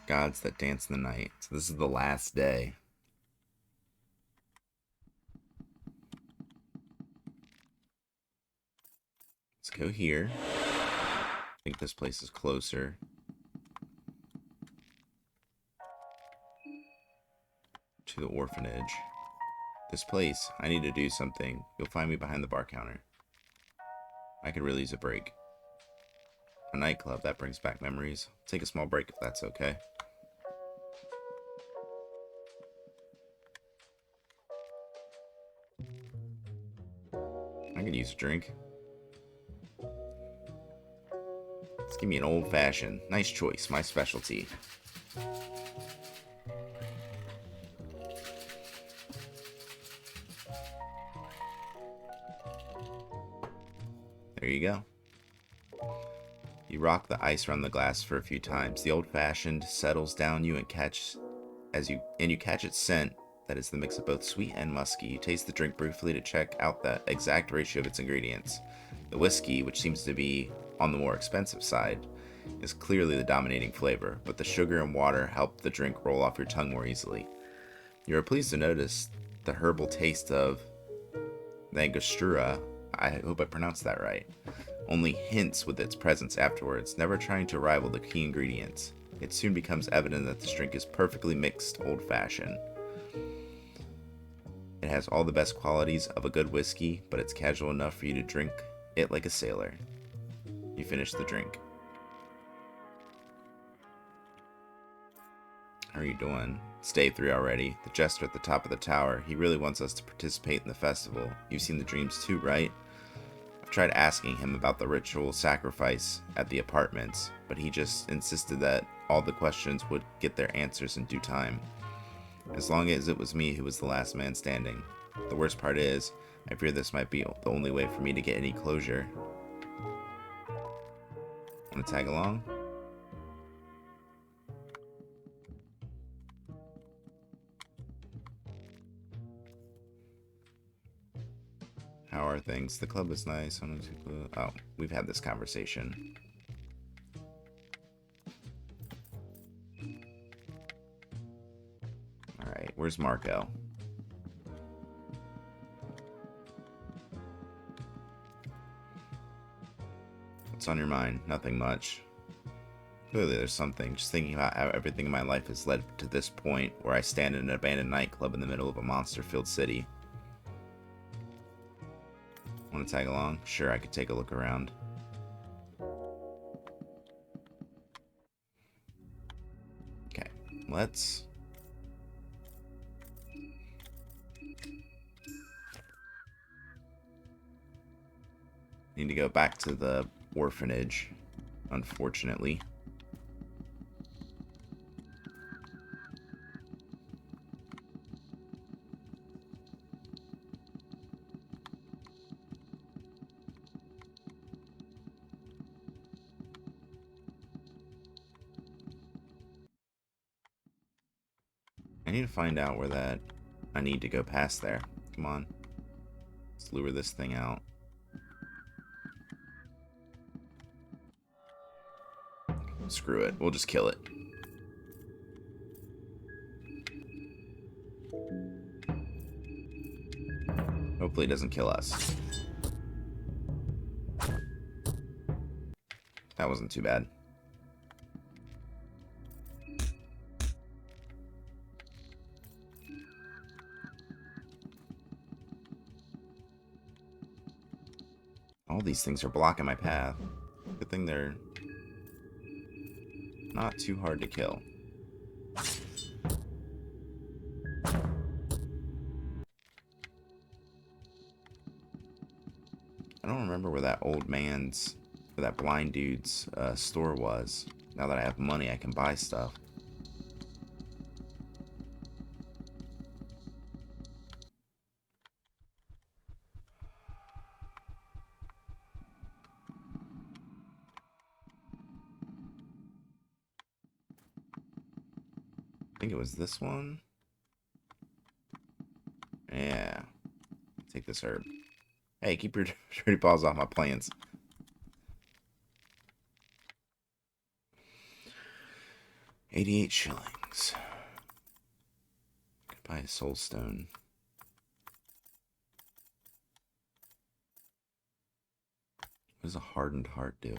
Gods that dance in the night. So this is the last day. Let's go here. I think this place is closer. To the orphanage. This place, I need to do something. You'll find me behind the bar counter. I could really use a break. A nightclub, that brings back memories. Take a small break if that's okay. I could use a drink. Let's give me an old fashioned. Nice choice, my specialty. There you go. You rock the ice around the glass for a few times. The old-fashioned settles down you and you catch its scent. That is the mix of both sweet and musky. You taste the drink briefly to check out the exact ratio of its ingredients. The whiskey, which seems to be on the more expensive side, is clearly the dominating flavor, but the sugar and water help the drink roll off your tongue more easily. You are pleased to notice the herbal taste of the Angostura. I hope I pronounced that right. Only hints with its presence afterwards, never trying to rival the key ingredients. It soon becomes evident that this drink is perfectly mixed old-fashioned. It has all the best qualities of a good whiskey, but it's casual enough for you to drink it like a sailor. You finish the drink. How are you doing? It's day 3 already. The jester at the top of the tower, he really wants us to participate in the festival. You've seen the dreams too, right? I've tried asking him about the ritual sacrifice at the apartments, but he just insisted that all the questions would get their answers in due time. As long as it was me who was the last man standing. The worst part is, I fear this might be the only way for me to get any closure. Wanna tag along? How are things? The club is nice. Oh, we've had this conversation. Alright, where's Marco? What's on your mind? Nothing much. Clearly there's something. Just thinking about how everything in my life has led to this point where I stand in an abandoned nightclub in the middle of a monster-filled city. Want to tag along? Sure, I could take a look around. Okay, let's... Need to go back to the orphanage, unfortunately. I need to find out where that... I need to go past there. Come on. Let's lure this thing out. Screw it. We'll just kill it. Hopefully it doesn't kill us. That wasn't too bad. All these things are blocking my path. Good thing they're not too hard to kill. I don't remember where that old man's, where that blind dude's store was. Now that I have money, I can buy stuff. I think it was this one. Yeah. Take this herb. Hey, keep your dirty paws off my plants. 88 shillings. Could buy a soul stone. What does a hardened heart do?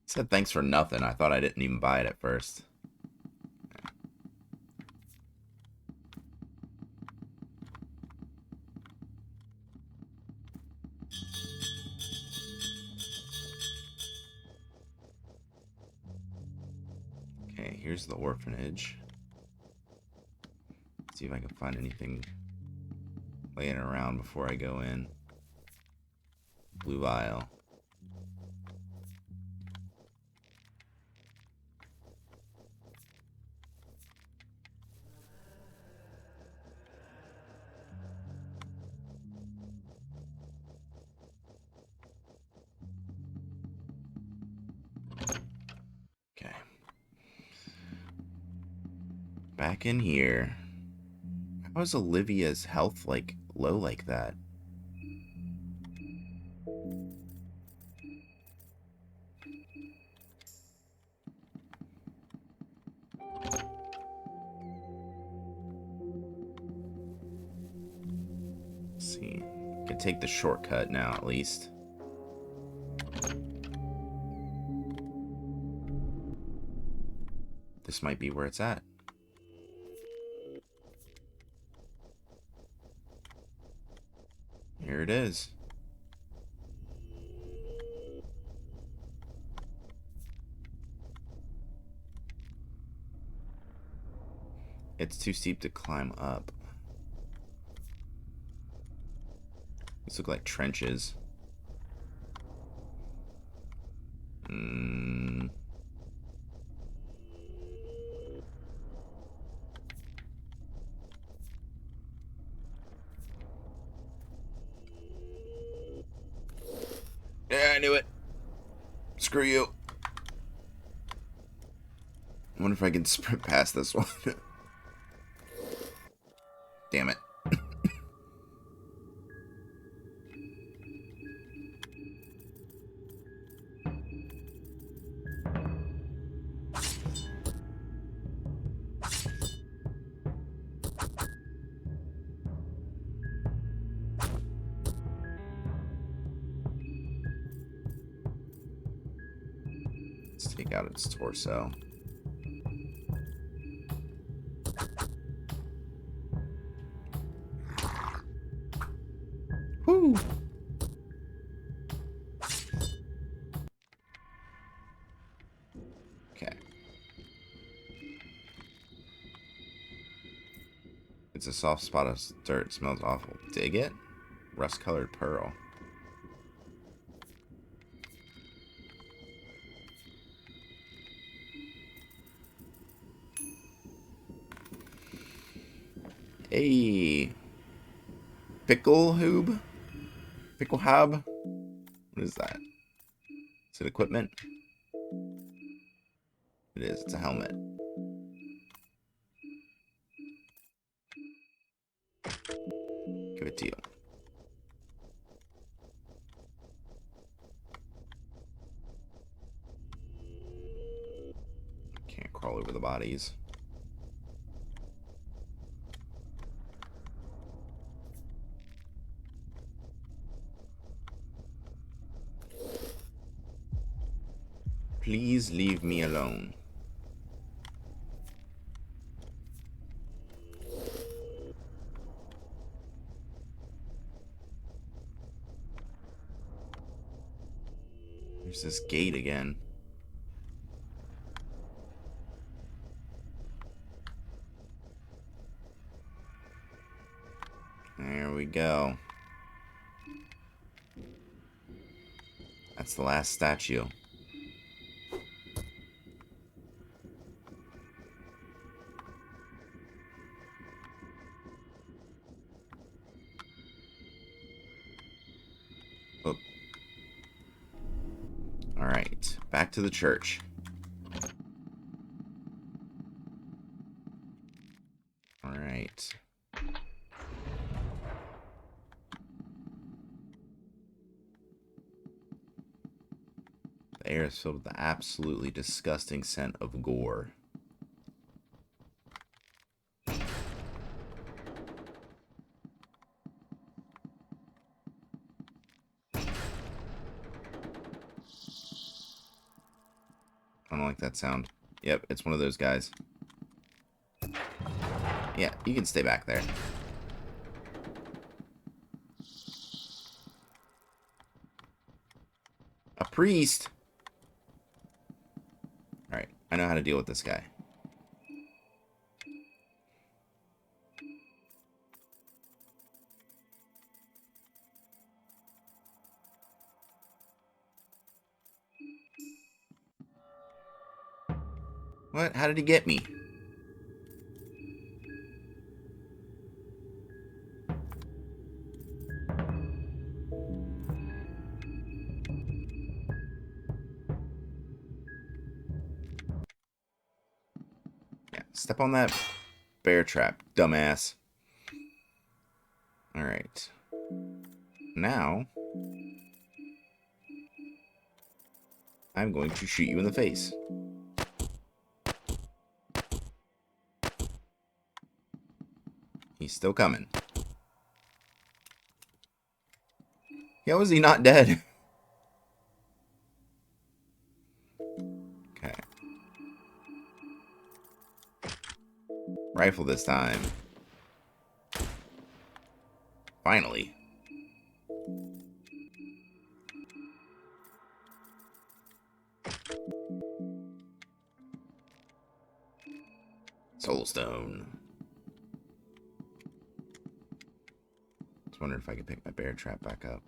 It said thanks for nothing. I thought I didn't even buy it at first. Okay, here's the orphanage. Let's see if I can find anything laying around before I go in. Blue vial. Okay. Back in here. How is Olivia's health like low like that? Let's see. Can take the shortcut now at least. This might be where it's at. Here it is. It's too steep to climb up. These look like trenches. Yeah, I knew it. Screw you. I wonder if I can sprint past this one. Damn it. Let's take out its torso. Whoo! Okay. It's a soft spot of dirt. It smells awful. Dig it? Rust-colored pearl. Hey. Pickle hoob? Pickle hub? What is that? Is it equipment? It is. It's a helmet. Give it to you. Can't crawl over the bodies. Please leave me alone. There's this gate again. There we go. That's the last statue. Oh. Alright, back to the church. Alright. The air is filled with the absolutely disgusting scent of gore. I don't like that sound. Yep, it's one of those guys. Yeah, you can stay back there. A priest? Alright, I know how to deal with this guy. What? How did he get me? Yeah, step on that bear trap, dumbass. Alright. Now, I'm going to shoot you in the face. He's still coming. How is he not dead? Okay. Rifle this time. Finally. Soulstone. Just wondering if I could pick my bear trap back up.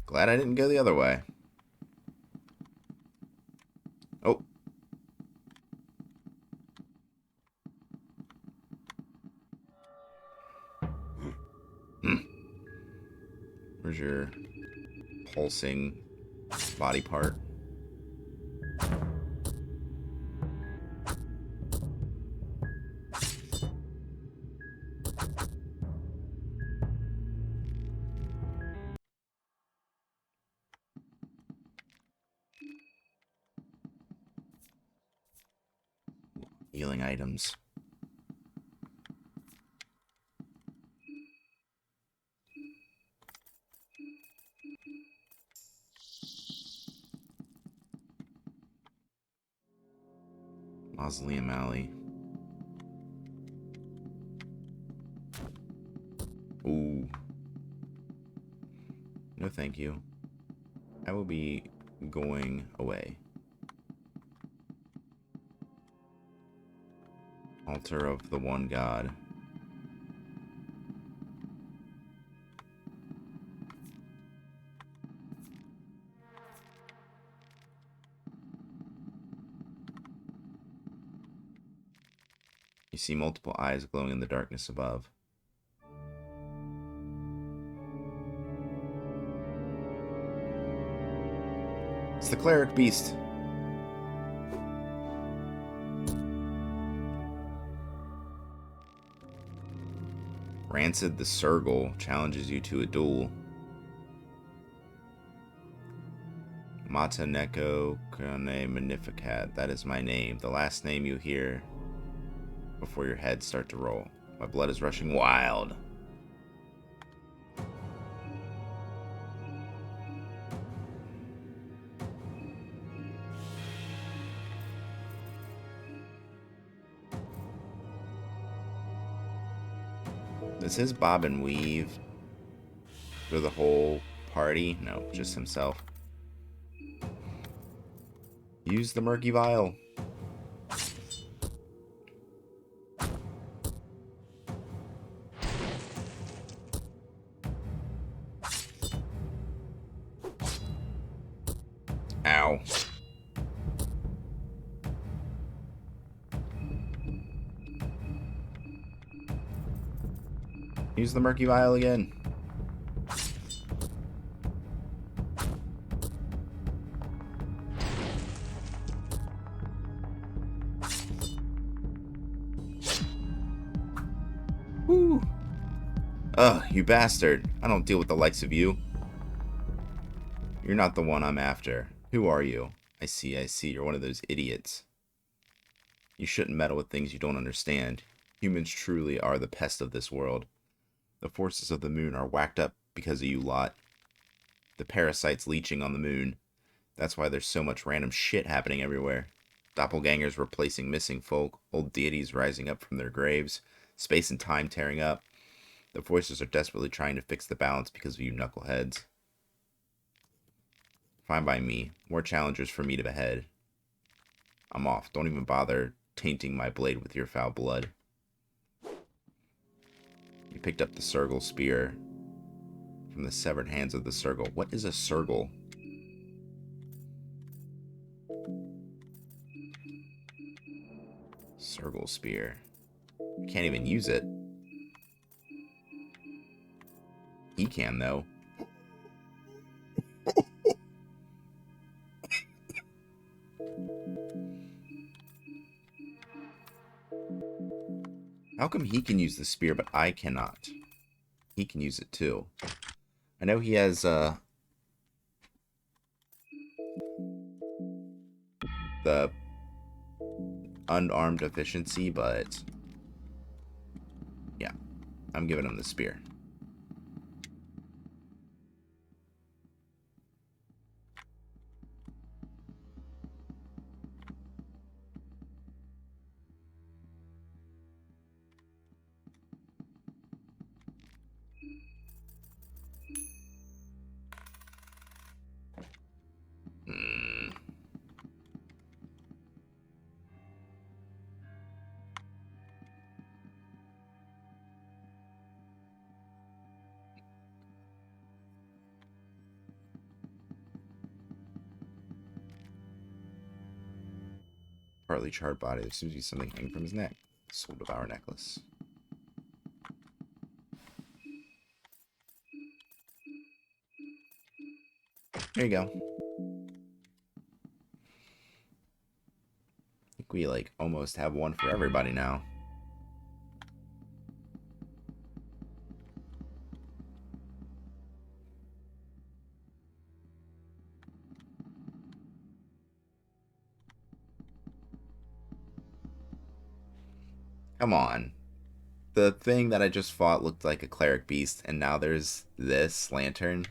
Glad I didn't go the other way. Oh. Where's your pulsing body part? Healing items. Mausoleum Alley. Ooh. No thank you. I will be going away. Altar of the One God. You see multiple eyes glowing in the darkness above. It's the cleric beast. Rancid the Sergal challenges you to a duel. Mata Neko Kone Magnificat. That is my name. The last name you hear before your head start to roll. My blood is rushing wild. Does his bob and weave for the whole party? No, just himself. Use the murky vial. Ow. Use the murky vial again. Woo! Ugh, you bastard. I don't deal with the likes of you. You're not the one I'm after. Who are you? I see. You're one of those idiots. You shouldn't meddle with things you don't understand. Humans truly are the pest of this world. The forces of the moon are whacked up because of you lot. The parasites leeching on the moon. That's why there's so much random shit happening everywhere. Doppelgangers replacing missing folk, old deities rising up from their graves, space and time tearing up. The forces are desperately trying to fix the balance because of you knuckleheads. Fine by me. More challengers for me to behead. I'm off. Don't even bother tainting my blade with your foul blood. You picked up the Sergal spear from the severed hands of the Sergal. What is a Sergal? Sergal spear. You can't even use it. He can, though. How come he can use the spear, but I cannot? He can use it, too. I know he has, the unarmed efficiency, but yeah, I'm giving him the spear. Partly charred body. There seems to be something hanging from his neck. Soul Devour necklace. There you go. I think we, like, almost have one for everybody now. Come on. The thing that I just fought looked like a cleric beast, and now there's this lantern.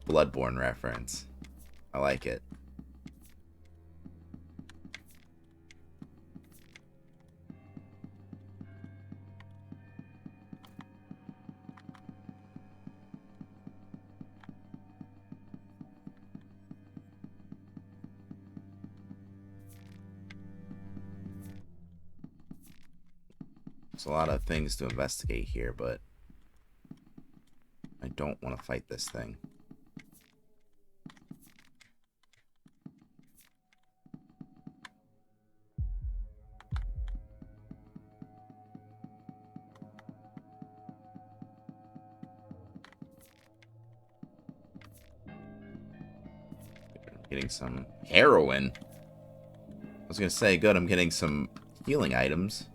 Bloodborne reference. I like it. There's a lot of things to investigate here, but I don't want to fight this thing. Getting some heroin. I was gonna say, good, I'm getting some healing items.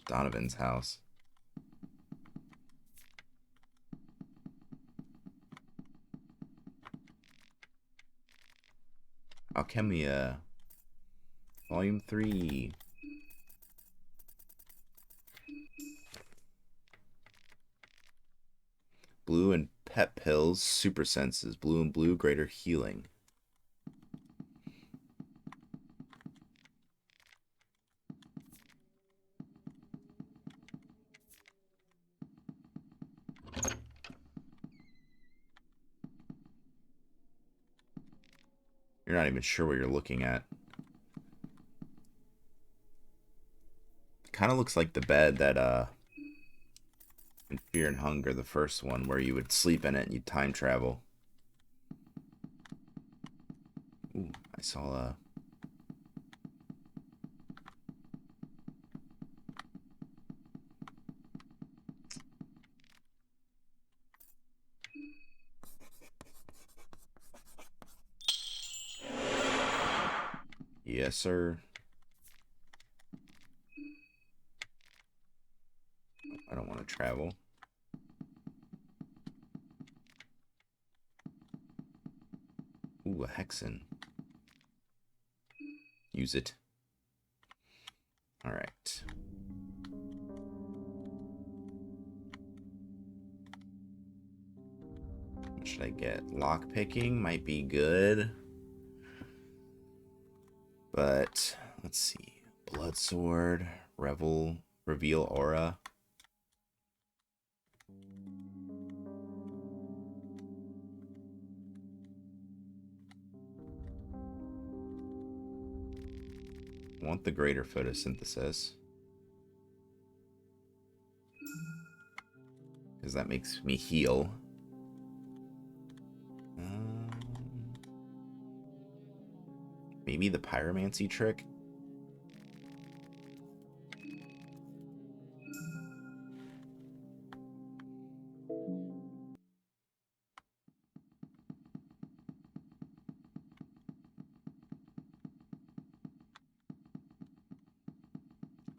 Donovan's house. Alchemia. Volume 3. Blue and pet pills, super senses. Blue and blue, greater healing. You're not even sure what you're looking at. Kind of looks like the bed that And Fear and Hunger, the first one, where you would sleep in it and you'd time travel. Ooh, I saw a... Yes, sir. I don't want to travel. Ooh, a hexen. Use it. Alright. What should I get? Lockpicking might be good. But, let's see. Blood Sword. Reveal Aura. I want the greater photosynthesis. Because that makes me heal. Maybe the pyromancy trick?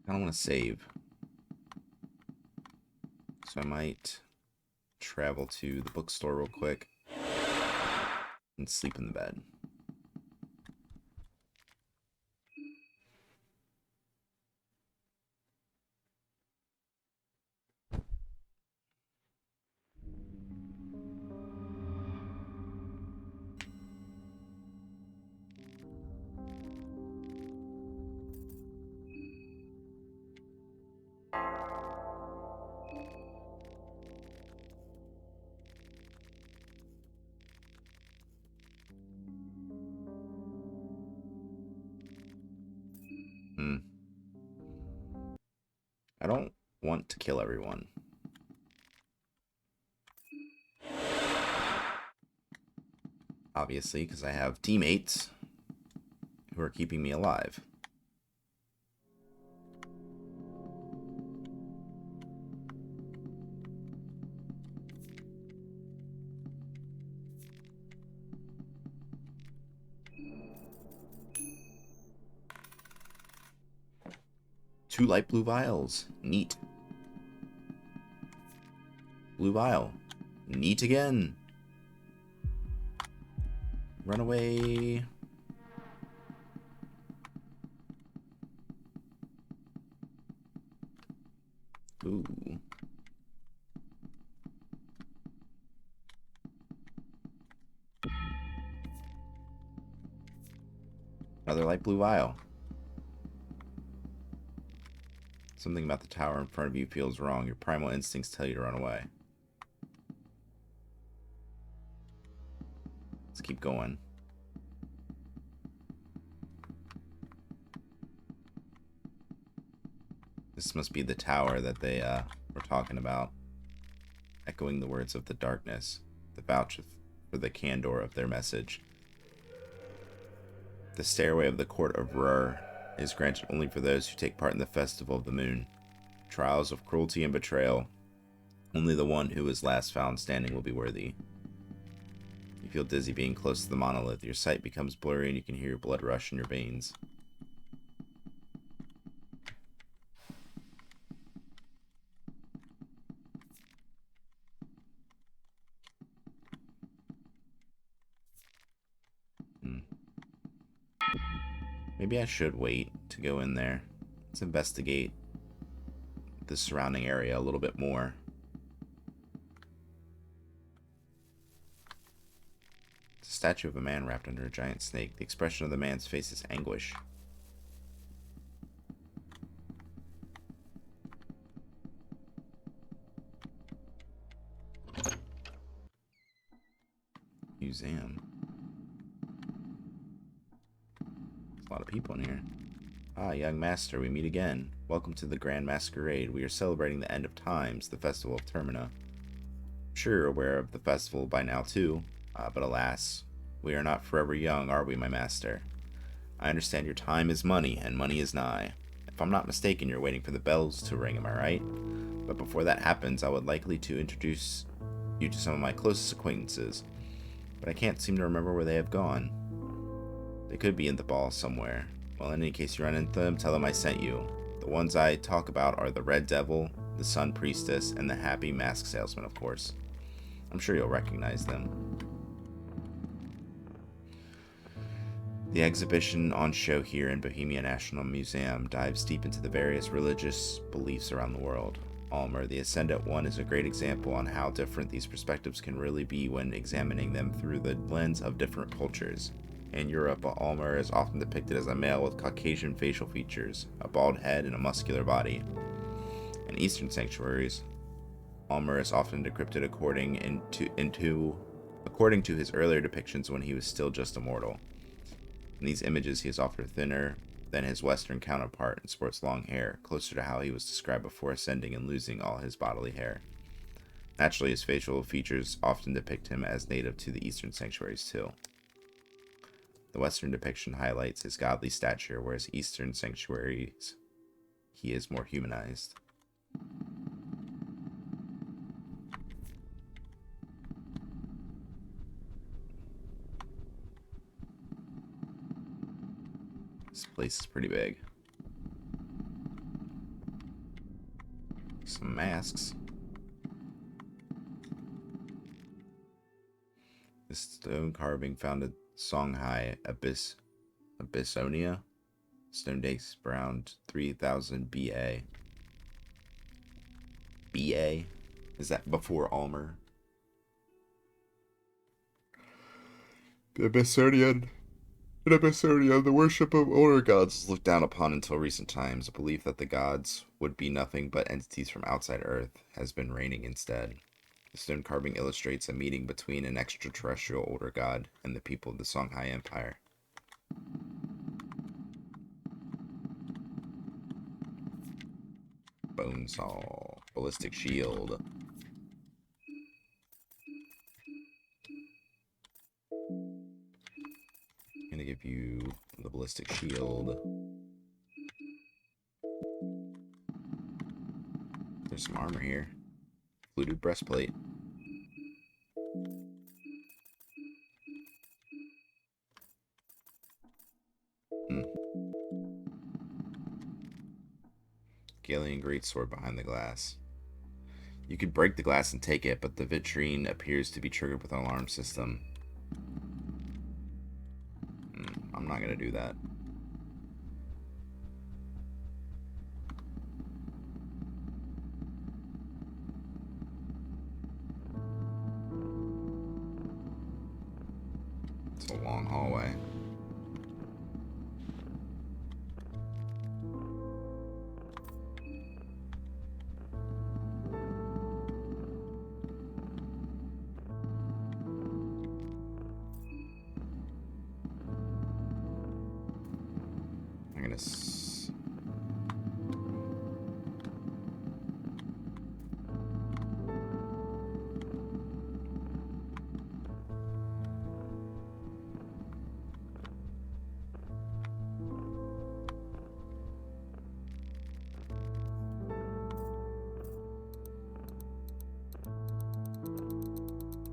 I don't want to save. So I might travel to the bookstore real quick and sleep in the bed. I don't want to kill everyone. Obviously, because I have teammates who are keeping me alive. Two light blue vials. Neat. Blue vial. Neat again. Run away. Ooh. Another light blue vial. Something about the tower in front of you feels wrong. Your primal instincts tell you to run away. Let's keep going. This must be the tower that they were talking about. Echoing the words of the darkness. The vouch for the candor of their message. The stairway of the court of Rher is granted only for those who take part in the Festival of the Moon. Trials of cruelty and betrayal. Only the one who is last found standing will be worthy. You feel dizzy being close to the monolith. Your sight becomes blurry and you can hear your blood rush in your veins. Maybe I should wait to go in there. Let's investigate the surrounding area a little bit more. It's a statue of a man wrapped under a giant snake. The expression of the man's face is anguish. Museum. There's a lot of people in here. Ah, young master, we meet again. Welcome to the Grand Masquerade. We are celebrating the end of times, the Festival of Termina. I'm sure you're aware of the festival by now, too. But alas, we are not forever young, are we, my master? I understand your time is money, and money is nigh. If I'm not mistaken, you're waiting for the bells to ring, am I right? But before that happens, I would likely to introduce you to some of my closest acquaintances. But I can't seem to remember where they have gone. They could be in the ball somewhere. Well, in any case you run into them, tell them I sent you. The ones I talk about are the Red Devil, the Sun Priestess, and the Happy Mask Salesman, of course. I'm sure you'll recognize them. The exhibition on show here in Bohemia National Museum dives deep into the various religious beliefs around the world. Almer, the Ascendant One, is a great example on how different these perspectives can really be when examining them through the lens of different cultures. In Europe, Almer is often depicted as a male with Caucasian facial features, a bald head, and a muscular body. In Eastern sanctuaries, Almer is often depicted according to his earlier depictions when he was still just a mortal. In these images, he is often thinner than his Western counterpart and sports long hair, closer to how he was described before ascending and losing all his bodily hair. Naturally, his facial features often depict him as native to the Eastern sanctuaries too. The Western depiction highlights his godly stature, whereas Eastern sanctuaries, he is more humanized. This place is pretty big. Some masks. This stone carving found at Songhai Abyssonia. Stone dates around 3000 BA. BA? Is that before Almer? In Abyssonia, the worship of older gods was looked down upon until recent times. A belief that the gods would be nothing but entities from outside Earth has been reigning instead. The stone carving illustrates a meeting between an extraterrestrial older god and the people of the Songhai Empire. Bonesaw. Ballistic shield. I'm gonna give you the ballistic shield. There's some armor here. Fluted breastplate. Galilean greatsword behind the glass. You could break the glass and take it, but the vitrine appears to be triggered with an alarm system. I'm not gonna do that. It's a long hallway.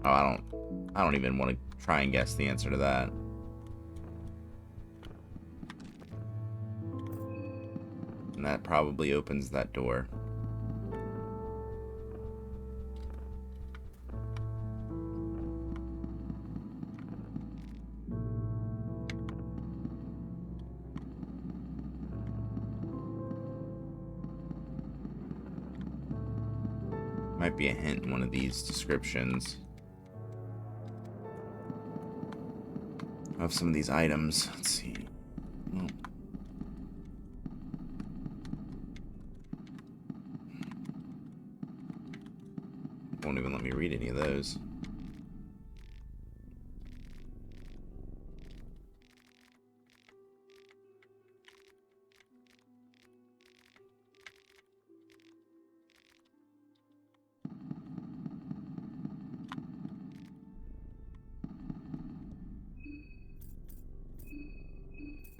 Oh, I don't even want to try and guess the answer to that. And that probably opens that door. Might be a hint in one of these descriptions of some of these items. Let's see. Oh. Won't even let me read any of those.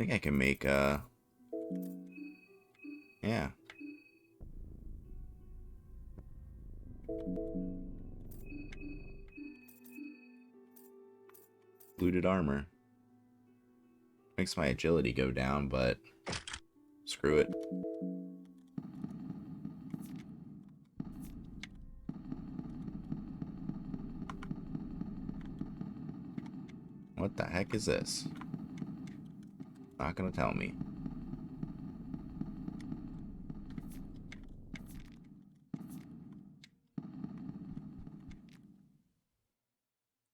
think I can make yeah. Looted armor. Makes my agility go down, but screw it. What the heck is this? Not gonna tell me.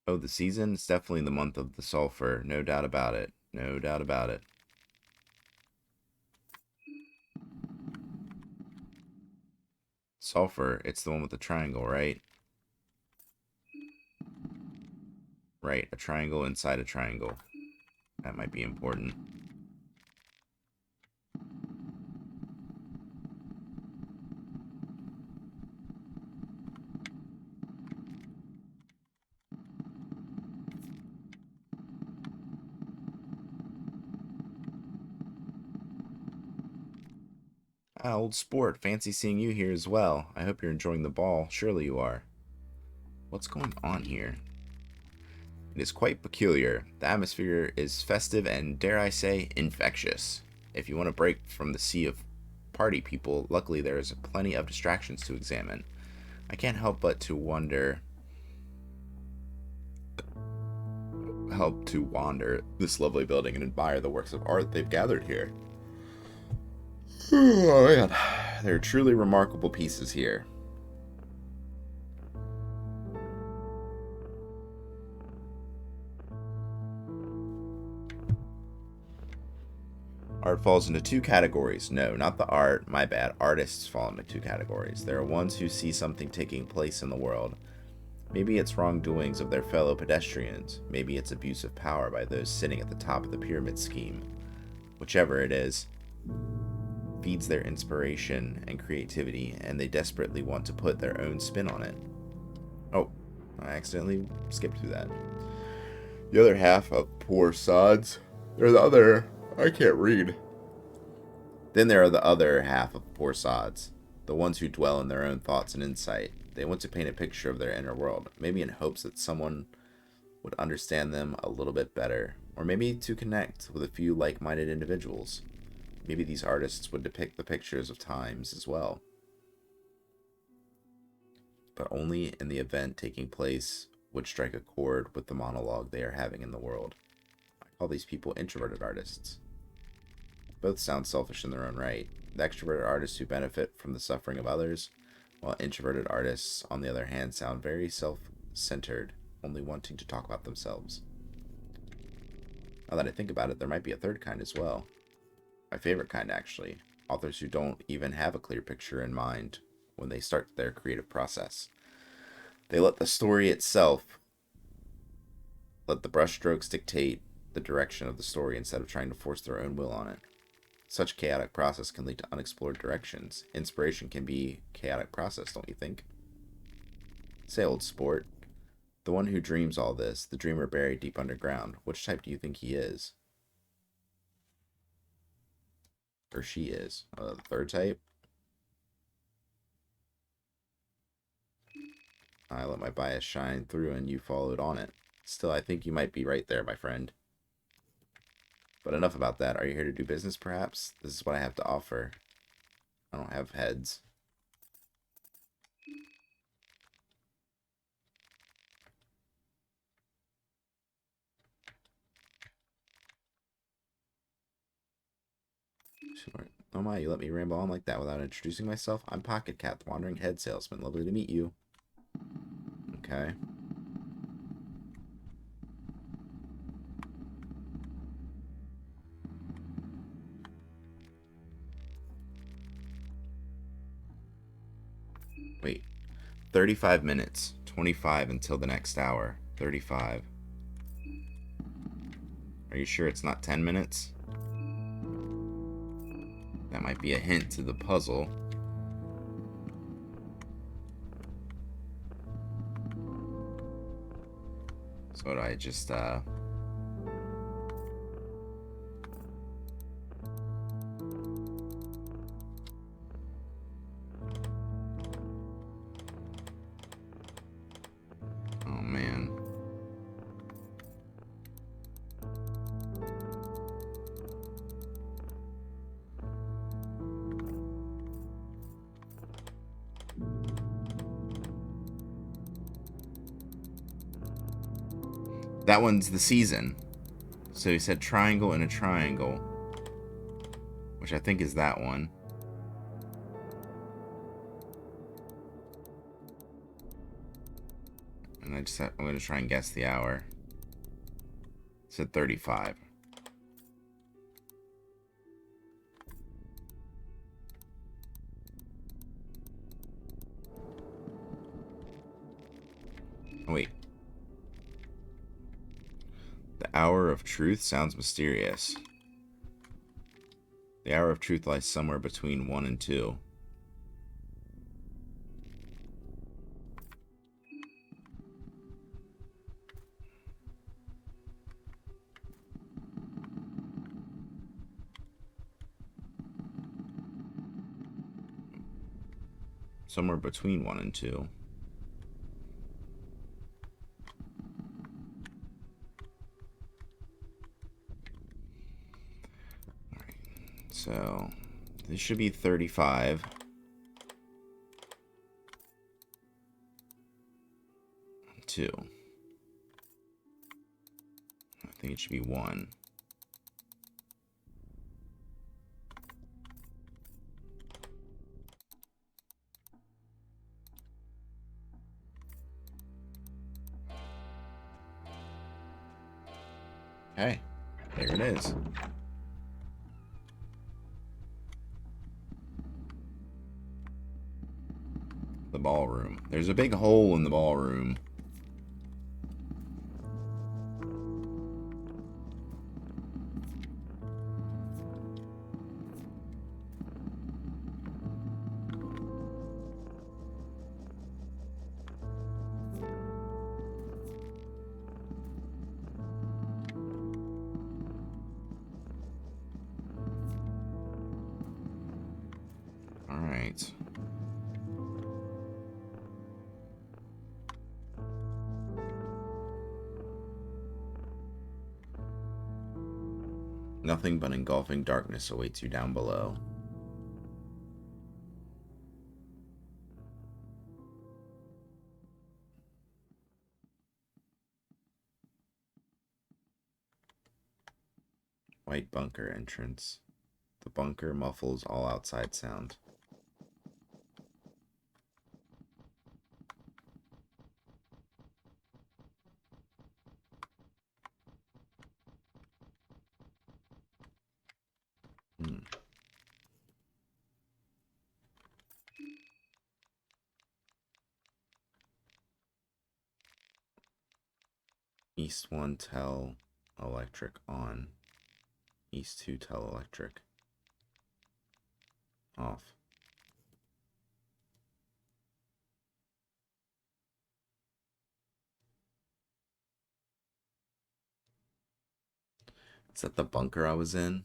Oh, the season? It's definitely the month of the sulfur. No doubt about it. No doubt about it. Sulfur, it's the one with the triangle, right? Right, a triangle inside a triangle. That might be important. Ah, old sport. Fancy seeing you here as well. I hope you're enjoying the ball. Surely you are. What's going on here? It is quite peculiar. The atmosphere is festive and, dare I say, infectious. If you want to break from the sea of party people, luckily there is plenty of distractions to examine. I can't help but to wander this lovely building and admire the works of art they've gathered here. Oh man, there are truly remarkable pieces here. Art falls into two categories. No, not the art. My bad. Artists fall into two categories. There are ones who see something taking place in the world. Maybe it's wrongdoings of their fellow pedestrians. Maybe it's abuse of power by those sitting at the top of the pyramid scheme. Whichever it is, feeds their inspiration and creativity, and they desperately want to put their own spin on it. Oh, I accidentally skipped through that. The other half of poor sods. They're the other. I can't read. Then there are the other half of poor sods, the ones who dwell in their own thoughts and insight. They want to paint a picture of their inner world, maybe in hopes that someone would understand them a little bit better, or maybe to connect with a few like-minded individuals. Maybe these artists would depict the pictures of times as well, but only in the event taking place would strike a chord with the monologue they are having in the world. I call these people introverted artists. Both sound selfish in their own right. The extroverted artists who benefit from the suffering of others, while introverted artists, on the other hand, sound very self-centered, only wanting to talk about themselves. Now that I think about it, there might be a third kind as well. My favorite kind, actually. Authors who don't even have a clear picture in mind when they start their creative process. They let the story itself, let the brushstrokes dictate the direction of the story instead of trying to force their own will on it. Such chaotic process can lead to unexplored directions. Inspiration can be a chaotic process, don't you think? Say, old sport. The one who dreams all this, the dreamer buried deep underground, which type do you think he is? Or she is? The third type? I let my bias shine through and you followed on it. Still, I think you might be right there, my friend. But enough about that. Are you here to do business, perhaps? This is what I have to offer. I don't have heads. Sure. Oh my, you let me ramble on like that without introducing myself? I'm Pocket Cat, the wandering head salesman. Lovely to meet you. Okay. Wait. 35 minutes. 25 until the next hour. 35. Are you sure it's not 10 minutes? That might be a hint to the puzzle. So do I just, That one's the season. So he said triangle and a triangle, which I think is that one. And I'm going to try and guess the hour. It said 35. Oh, wait. The hour of truth sounds mysterious. The hour of truth lies somewhere between 1 and 2. Somewhere between 1 and 2. Alright, so this should be 35. 2. I think it should be 1. Okay, there it is. The ballroom. There's a big hole in the ballroom. Alright. Nothing but engulfing darkness awaits you down below. White bunker entrance. The bunker muffles all outside sound. East 1 tell electric on. East 2 tell electric off. Is that the bunker I was in?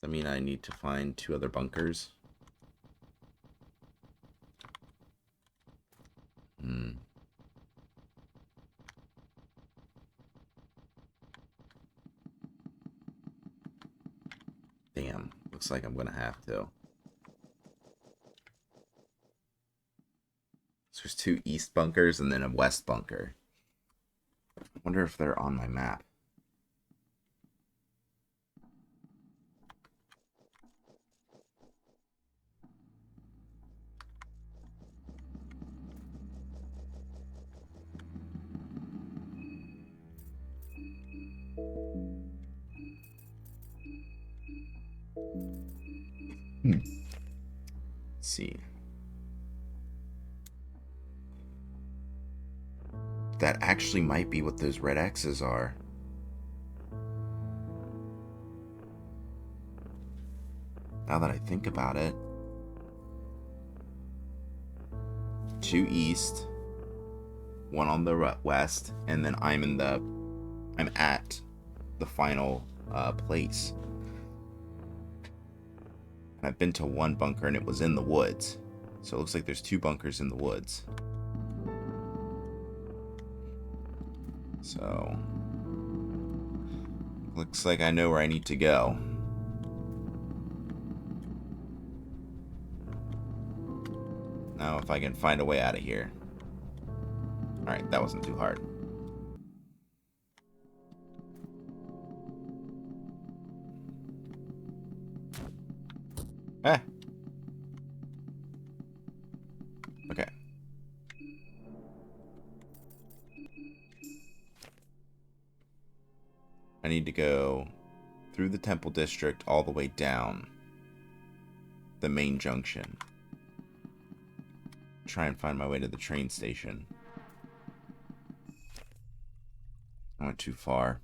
Does that mean I need to find 2 other bunkers? Damn, looks like I'm gonna have to. So there's 2 east bunkers and then a west bunker. I wonder if they're on my map. Let's see. That actually might be what those red X's are. Now that I think about it. 2 east, 1 on the west, and then I'm at the final place. And I've been to 1 bunker and it was in the woods. So it looks like there's 2 bunkers in the woods. So, looks like I know where I need to go. Now if I can find a way out of here. Alright, that wasn't too hard. Ah! Okay. I need to go through the temple district all the way down the main junction. Try and find my way to the train station. I went too far.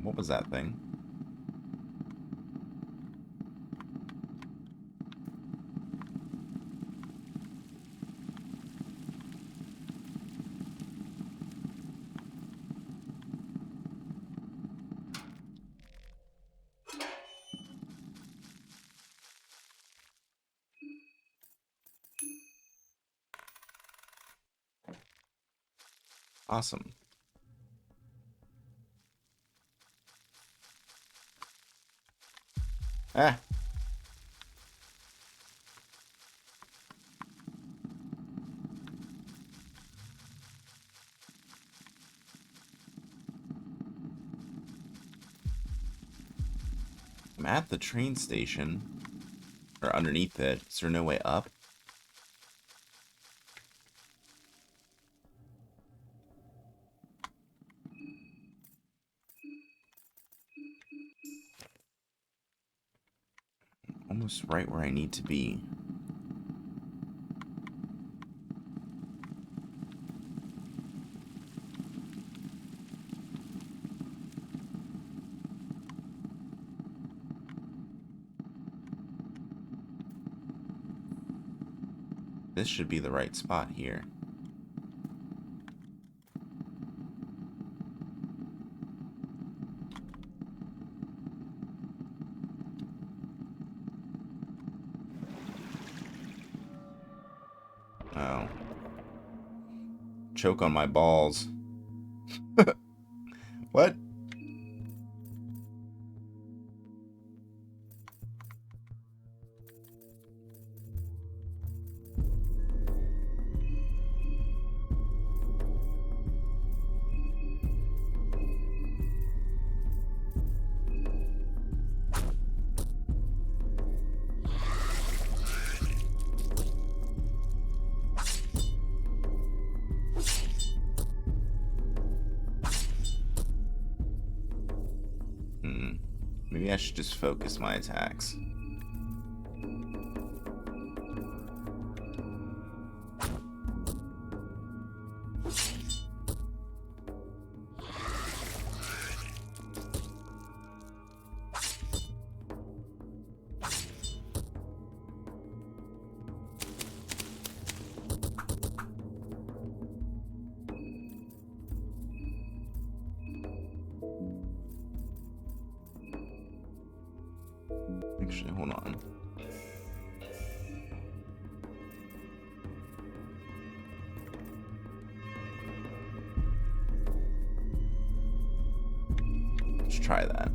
What was that thing? Awesome. Ah! I'm at the train station. Or underneath it. Is there no way up? Almost right where I need to be. This should be the right spot here. Oh. Choke on my balls. What? Maybe I should just focus my attacks. Actually, hold on. Let's try that.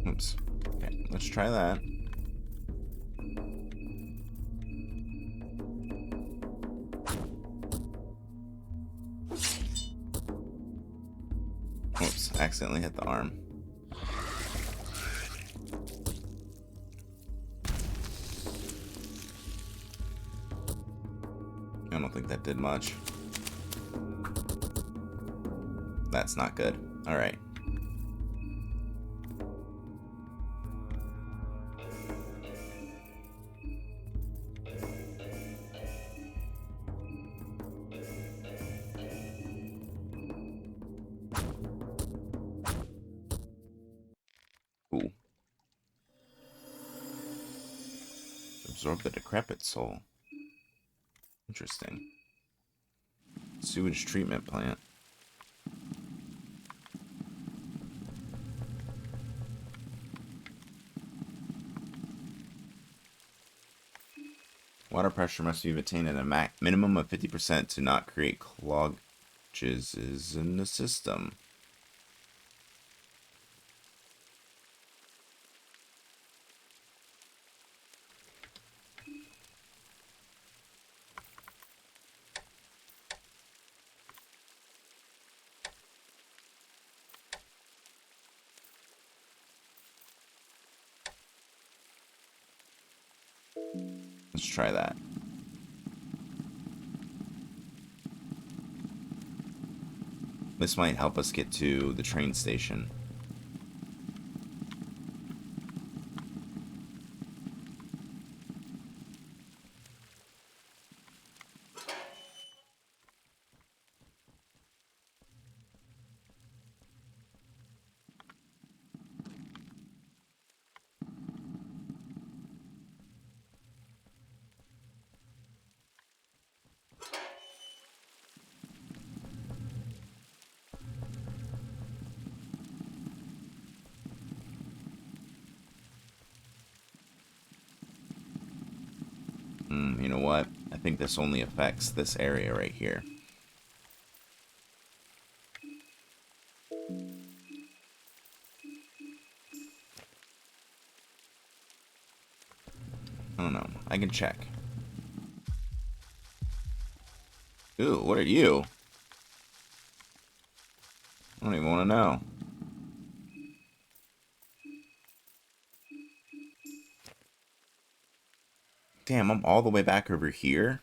Oops. Okay, let's try that. Oops, accidentally hit the arm. I don't think that did much. That's not good. Alright. Ooh. Absorb the decrepit soul. Interesting. Sewage treatment plant. Water pressure must be maintained at a minimum of 50% to not create clogages in the system. Let's try that. This might help us get to the train station. You know what? I think this only affects this area right here. I don't know. I can check. Ooh, what are you? I don't even want to know. Damn, I'm all the way back over here.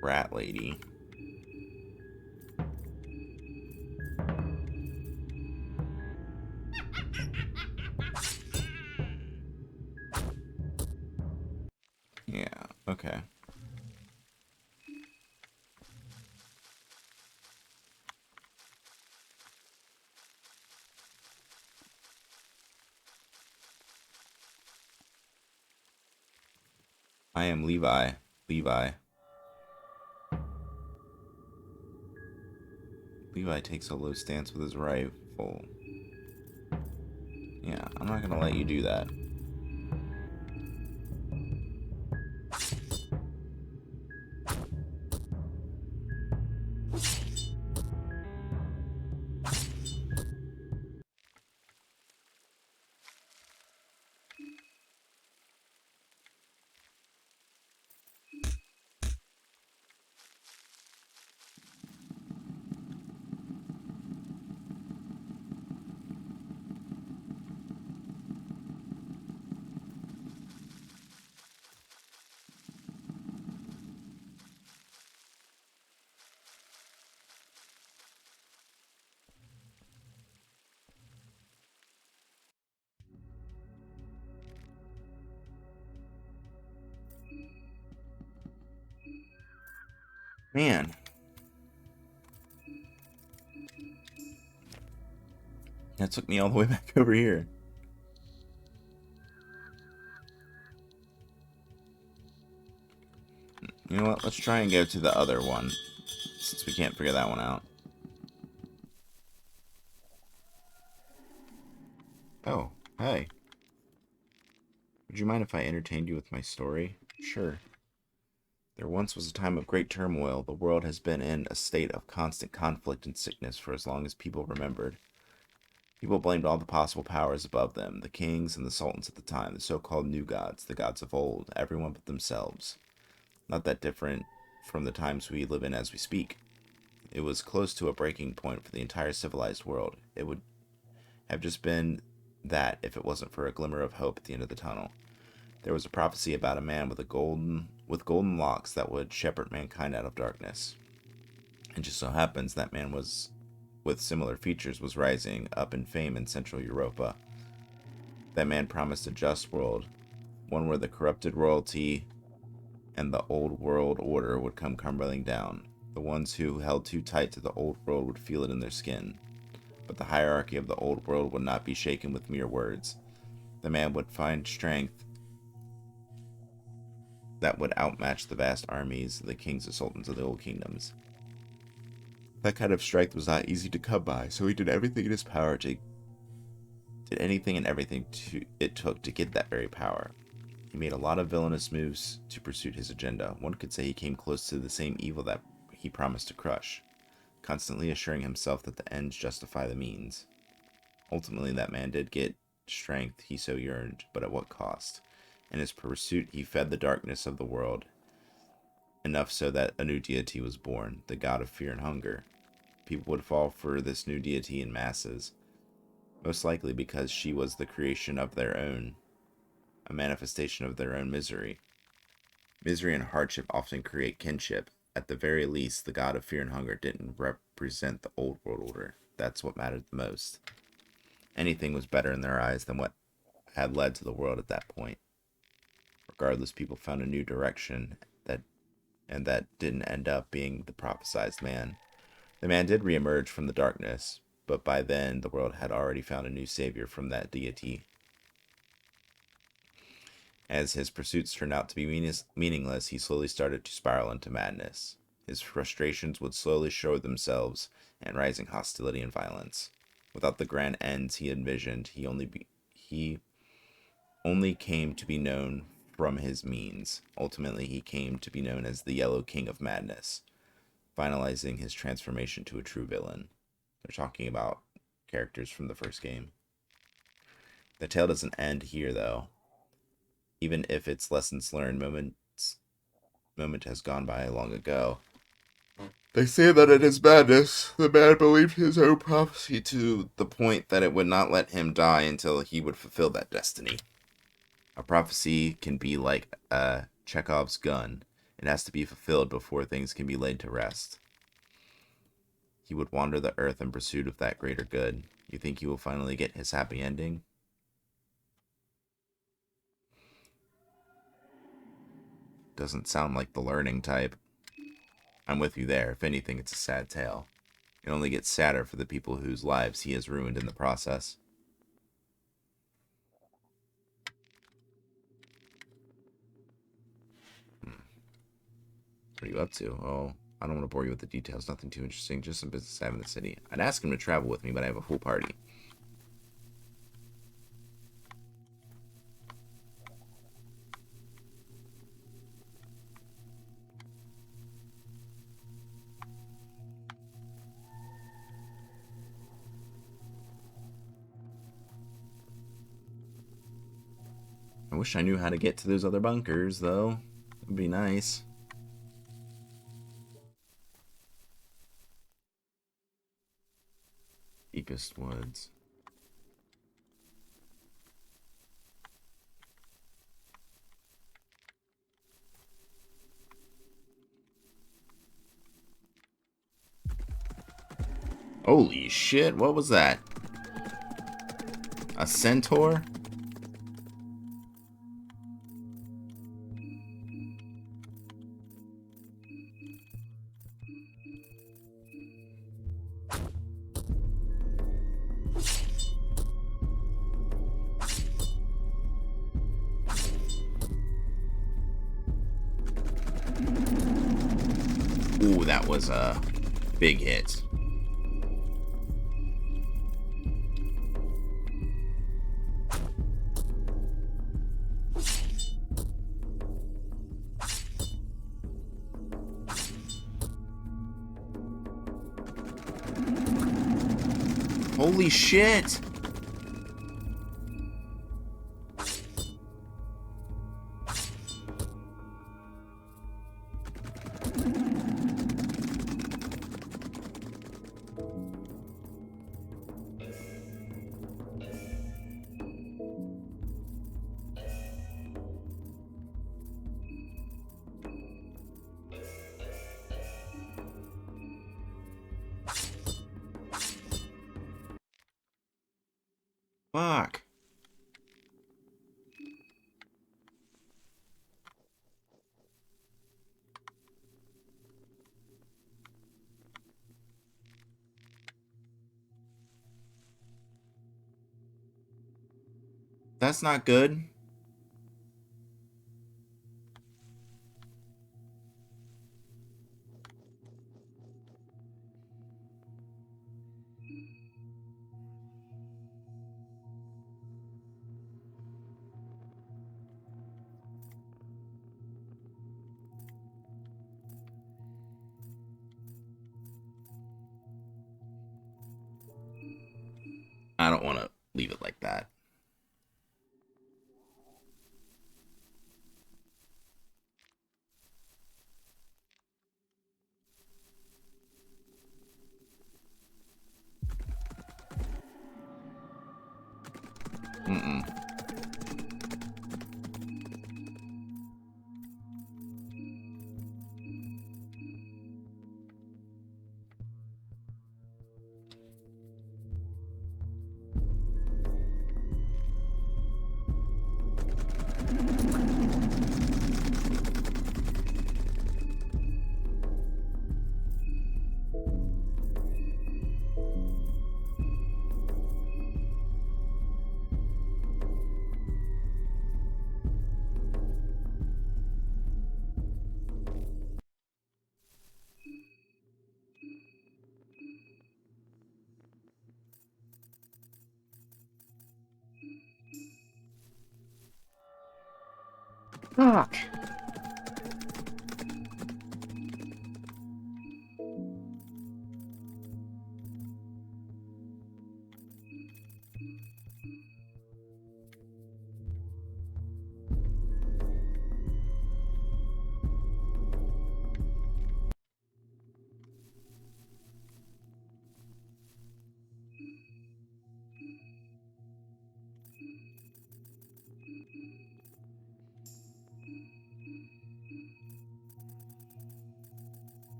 Rat lady. Yeah, okay. I am Levi. Levi. Levi takes a low stance with his rifle. Yeah, I'm not gonna let you do that. Man. That took me all the way back over here. You know what? Let's try and go to the other one, since we can't figure that one out. Oh, hey. Would you mind if I entertained you with my story? Sure. There once was a time of great turmoil. The world has been in a state of constant conflict and sickness for as long as people remembered. People blamed all the possible powers above them, the kings and the sultans at the time, the so-called new gods, the gods of old, everyone but themselves. Not that different from the times we live in as we speak. It was close to a breaking point for the entire civilized world. It would have just been that if it wasn't for a glimmer of hope at the end of the tunnel. There was a prophecy about a man with golden locks that would shepherd mankind out of darkness. It just so happens that man with similar features was rising up in fame in Central Europa. That man promised a just world, one where the corrupted royalty and the old world order would come crumbling down. The ones who held too tight to the old world would feel it in their skin. But the hierarchy of the old world would not be shaken with mere words. The man would find strength that would outmatch the vast armies of the kings and sultans of the old kingdoms. That kind of strength was not easy to come by, so he did everything in his power did anything and everything it took to get that very power. He made a lot of villainous moves to pursue his agenda. One could say he came close to the same evil that he promised to crush, constantly assuring himself that the ends justify the means. Ultimately, that man did get strength he so yearned, but at what cost? In his pursuit, he fed the darkness of the world, enough so that a new deity was born, the god of fear and hunger. People would fall for this new deity in masses, most likely because she was the creation of their own, a manifestation of their own misery. Misery and hardship often create kinship. At the very least, the god of fear and hunger didn't represent the old world order. That's what mattered the most. Anything was better in their eyes than what had led to the world at that point. Regardless, people found a new direction that didn't end up being the prophesized man. The man did reemerge from the darkness, but by then the world had already found a new savior from that deity. As his pursuits turned out to be meaningless, he slowly started to spiral into madness. His frustrations would slowly show themselves in rising hostility and violence. Without the grand ends he envisioned, he only came to be known from his means. Ultimately, he came to be known as the Yellow King of Madness, finalizing his transformation to a true villain. They're talking about characters from the first game. The tale doesn't end here, though. Even if its lessons learned moment has gone by long ago. They say that in his madness, the man believed his own prophecy to the point that it would not let him die until he would fulfill that destiny. A prophecy can be like Chekhov's gun. It has to be fulfilled before things can be laid to rest. He would wander the earth in pursuit of that greater good. You think he will finally get his happy ending? Doesn't sound like the learning type. I'm with you there. If anything, it's a sad tale. It only gets sadder for the people whose lives he has ruined in the process. What are you up to? Oh, I don't want to bore you with the details. Nothing too interesting. Just some business I have in the city. I'd ask him to travel with me, but I have a full party. I wish I knew how to get to those other bunkers, though. It would be nice. Deepest woods. Holy shit, what was that? A centaur? Ooh, that was a big hit. Holy shit! Fuck. That's not good. I don't want to leave it like that. Mm-mm. Fuck.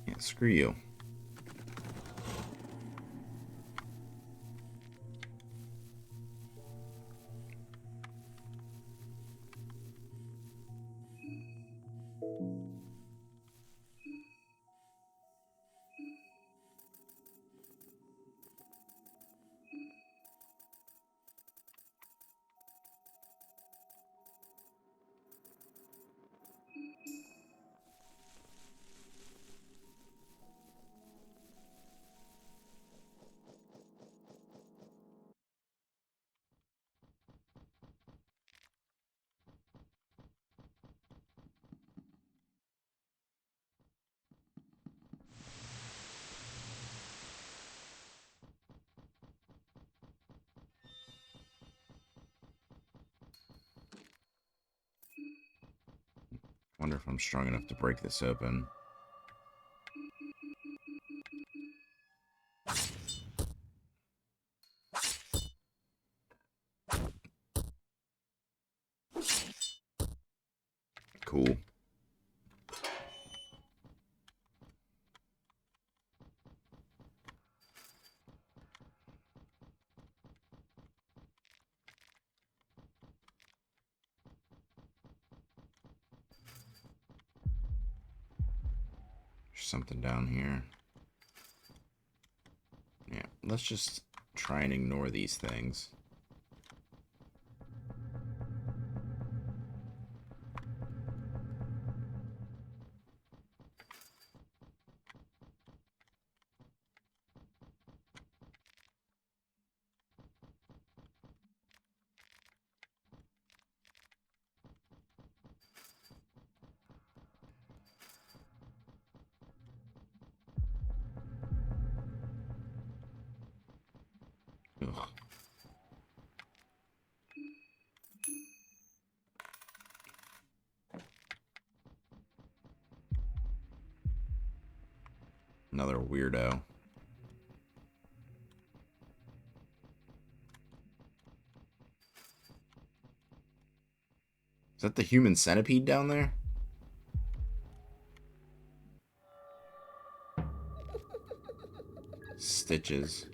Yeah, screw you. Wonder if I'm strong enough to break this open. Cool. There's something down here. Yeah, let's just try and ignore these things. Ugh. Another weirdo. Is that the human centipede down there? catches.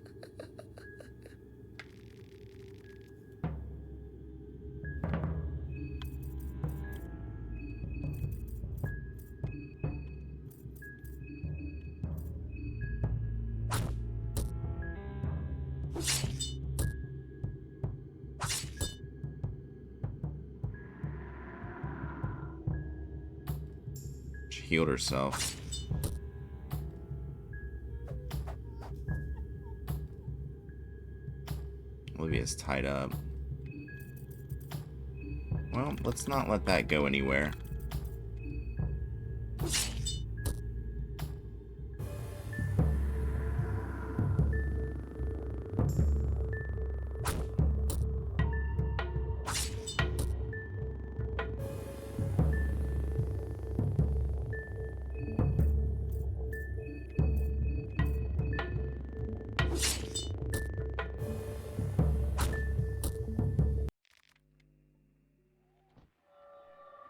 She healed herself. Olivia's tied up. Well, let's not let that go anywhere.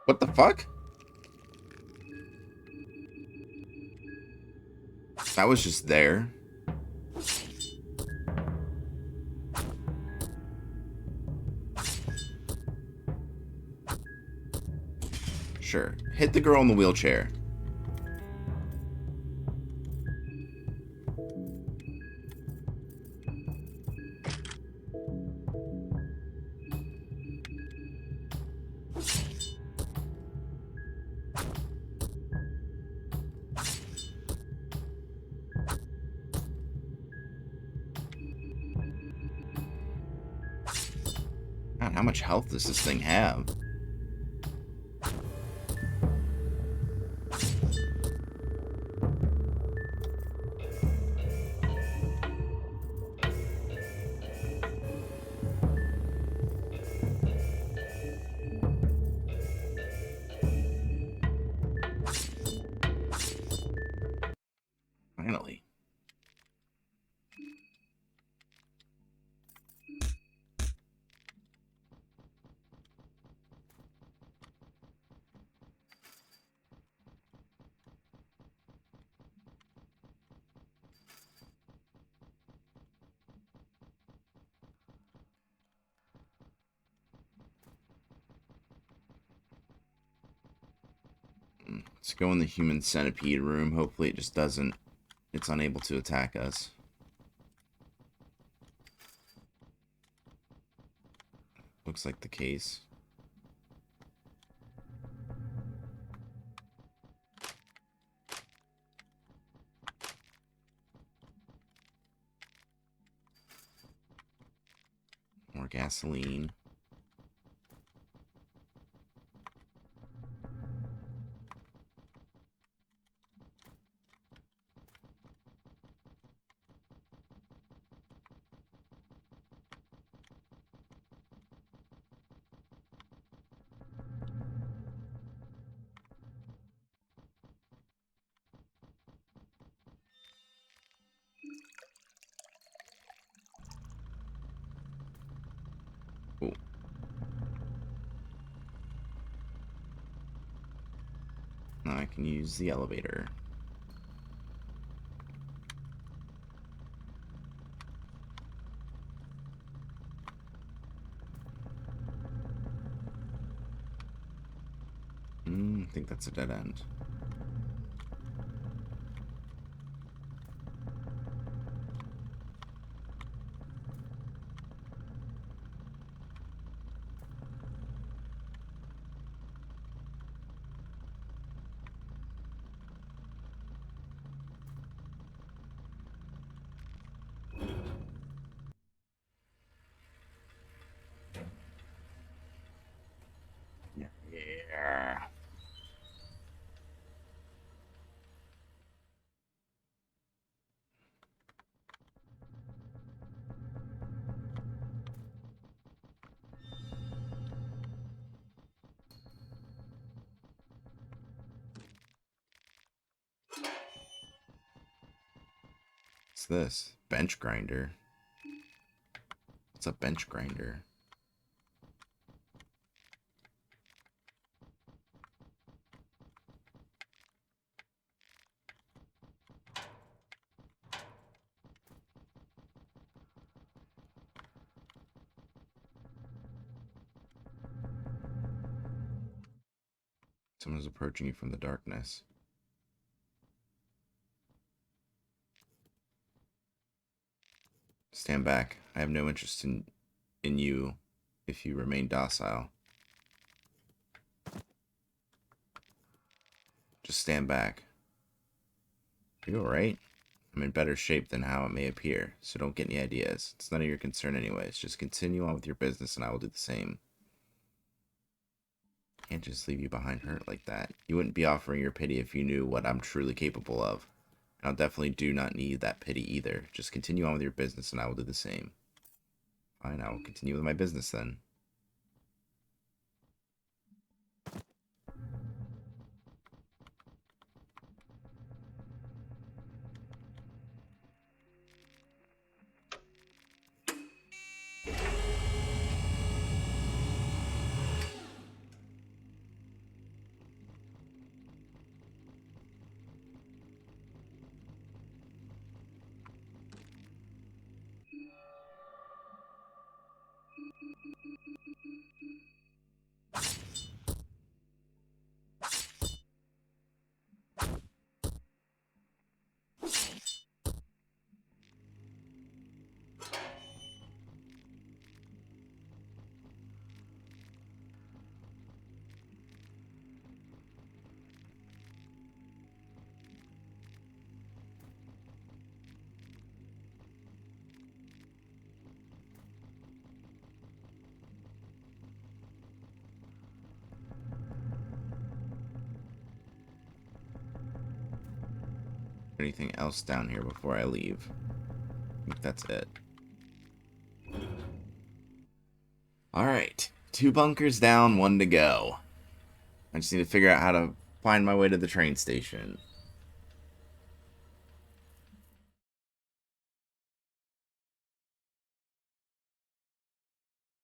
What the fuck? That was just there. Sure. Hit the girl in the wheelchair. God, how much health does this thing have? Finally. Let's go in the human centipede room. Hopefully it just doesn't... It's unable to attack us. Looks like the case. More gasoline. Cool. Now I can use the elevator. I think that's a dead end. Yeah. What's this? Bench grinder. What's a bench grinder? Someone's approaching you from the darkness. Stand back. I have no interest in you if you remain docile. Just stand back. Are you alright? I'm in better shape than how it may appear, so don't get any ideas. It's none of your concern anyways. Just continue on with your business and I will do the same. Can't just leave you behind hurt like that. You wouldn't be offering your pity if you knew what I'm truly capable of. And I'll definitely do not need that pity either. Just continue on with your business and I will do the same. Fine, I will continue with my business then. Anything else down here before I leave? I think that's it. Alright. 2 bunkers down, 1 to go. I just need to figure out how to find my way to the train station.